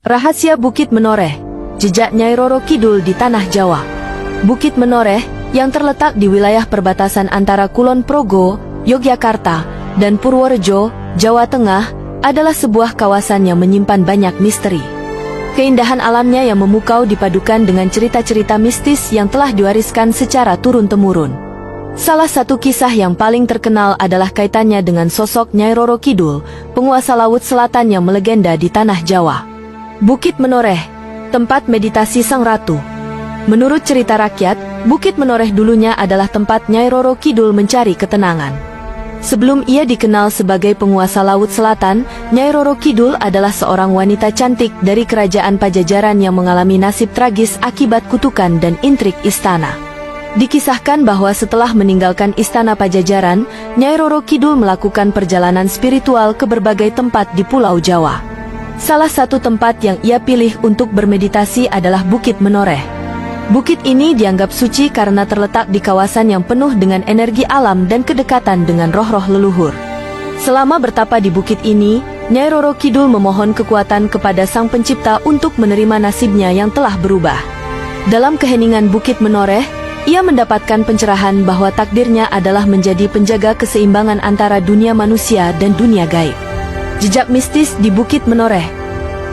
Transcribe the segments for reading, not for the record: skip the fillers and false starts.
Rahasia Bukit Menoreh, jejak Nyai Roro Kidul di Tanah Jawa. Bukit Menoreh, yang terletak di wilayah perbatasan antara Kulon Progo, Yogyakarta, dan Purworejo, Jawa Tengah, adalah sebuah kawasan yang menyimpan banyak misteri. Keindahan alamnya yang memukau dipadukan dengan cerita-cerita mistis yang telah diwariskan secara turun-temurun. Salah satu kisah yang paling terkenal adalah kaitannya dengan sosok Nyai Roro Kidul, penguasa laut selatan yang melegenda di Tanah Jawa. Bukit Menoreh, tempat meditasi Sang Ratu. Menurut cerita rakyat, Bukit Menoreh dulunya adalah tempat Nyai Roro Kidul mencari ketenangan. Sebelum ia dikenal sebagai penguasa laut selatan, Nyai Roro Kidul adalah seorang wanita cantik dari kerajaan Pajajaran yang mengalami nasib tragis akibat kutukan dan intrik istana. Dikisahkan bahwa setelah meninggalkan istana Pajajaran, Nyai Roro Kidul melakukan perjalanan spiritual ke berbagai tempat di Pulau Jawa. Salah satu tempat yang ia pilih untuk bermeditasi adalah Bukit Menoreh. Bukit ini dianggap suci karena terletak di kawasan yang penuh dengan energi alam dan kedekatan dengan roh-roh leluhur. Selama bertapa di bukit ini, Nyai Roro Kidul memohon kekuatan kepada Sang Pencipta untuk menerima nasibnya yang telah berubah. Dalam keheningan Bukit Menoreh, ia mendapatkan pencerahan bahwa takdirnya adalah menjadi penjaga keseimbangan antara dunia manusia dan dunia gaib. Jejak mistis di Bukit Menoreh.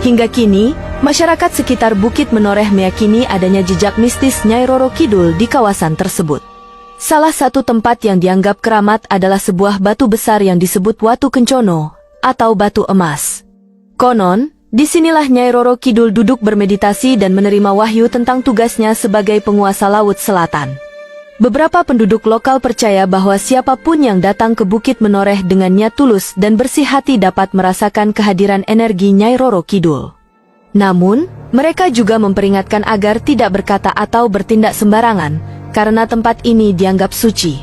Hingga kini, masyarakat sekitar Bukit Menoreh meyakini adanya jejak mistis Nyai Roro Kidul di kawasan tersebut. Salah satu tempat yang dianggap keramat adalah sebuah batu besar yang disebut Watu Kencono, atau batu emas. Konon, disinilah Nyai Roro Kidul duduk bermeditasi dan menerima wahyu tentang tugasnya sebagai penguasa laut selatan. Beberapa penduduk lokal percaya bahwa siapapun yang datang ke Bukit Menoreh dengan niat tulus dan bersih hati dapat merasakan kehadiran energi Nyai Roro Kidul. Namun, mereka juga memperingatkan agar tidak berkata atau bertindak sembarangan, karena tempat ini dianggap suci.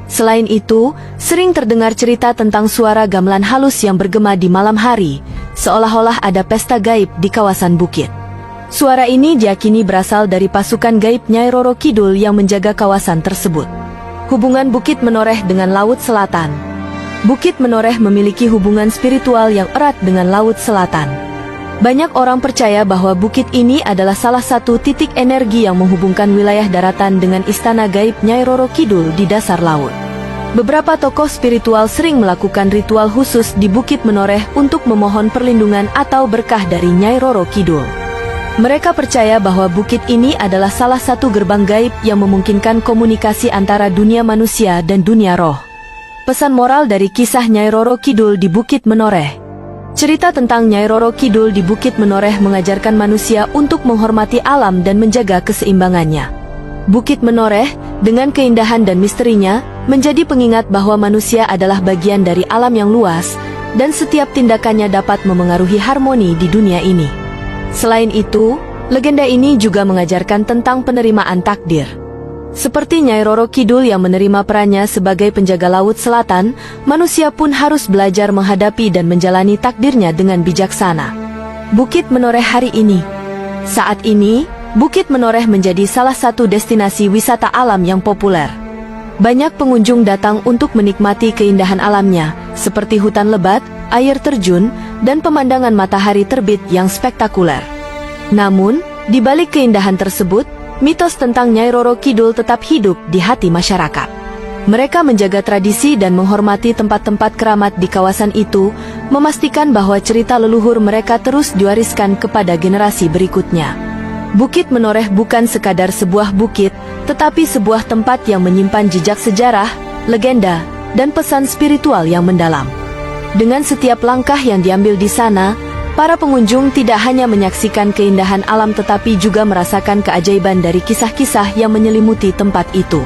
Selain itu, sering terdengar cerita tentang suara gamelan halus yang bergema di malam hari, seolah-olah ada pesta gaib di kawasan bukit. Suara ini diyakini berasal dari pasukan gaib Nyai Roro Kidul yang menjaga kawasan tersebut. Hubungan Bukit Menoreh dengan Laut Selatan. Bukit Menoreh memiliki hubungan spiritual yang erat dengan Laut Selatan. Banyak orang percaya bahwa bukit ini adalah salah satu titik energi yang menghubungkan wilayah daratan dengan istana gaib Nyai Roro Kidul di dasar laut. Beberapa tokoh spiritual sering melakukan ritual khusus di Bukit Menoreh untuk memohon perlindungan atau berkah dari Nyai Roro Kidul. Mereka percaya bahwa bukit ini adalah salah satu gerbang gaib yang memungkinkan komunikasi antara dunia manusia dan dunia roh. Pesan moral dari kisah Nyai Roro Kidul di Bukit Menoreh. Cerita tentang Nyai Roro Kidul di Bukit Menoreh mengajarkan manusia untuk menghormati alam dan menjaga keseimbangannya. Bukit Menoreh, dengan keindahan dan misterinya, menjadi pengingat bahwa manusia adalah bagian dari alam yang luas, dan setiap tindakannya dapat memengaruhi harmoni di dunia ini. Selain itu, legenda ini juga mengajarkan tentang penerimaan takdir. Seperti Nyai Roro Kidul yang menerima perannya sebagai penjaga Laut Selatan, manusia pun harus belajar menghadapi dan menjalani takdirnya dengan bijaksana. Bukit Menoreh hari ini. Saat ini, Bukit Menoreh menjadi salah satu destinasi wisata alam yang populer. Banyak pengunjung datang untuk menikmati keindahan alamnya, seperti hutan lebat, air terjun, dan pemandangan matahari terbit yang spektakuler. Namun, di balik keindahan tersebut, mitos tentang Nyai Roro Kidul tetap hidup di hati masyarakat. Mereka menjaga tradisi dan menghormati tempat-tempat keramat di kawasan itu, memastikan bahwa cerita leluhur mereka terus diwariskan kepada generasi berikutnya. Bukit Menoreh bukan sekadar sebuah bukit, tetapi sebuah tempat yang menyimpan jejak sejarah, legenda, dan pesan spiritual yang mendalam. Dengan setiap langkah yang diambil di sana, para pengunjung tidak hanya menyaksikan keindahan alam tetapi juga merasakan keajaiban dari kisah-kisah yang menyelimuti tempat itu.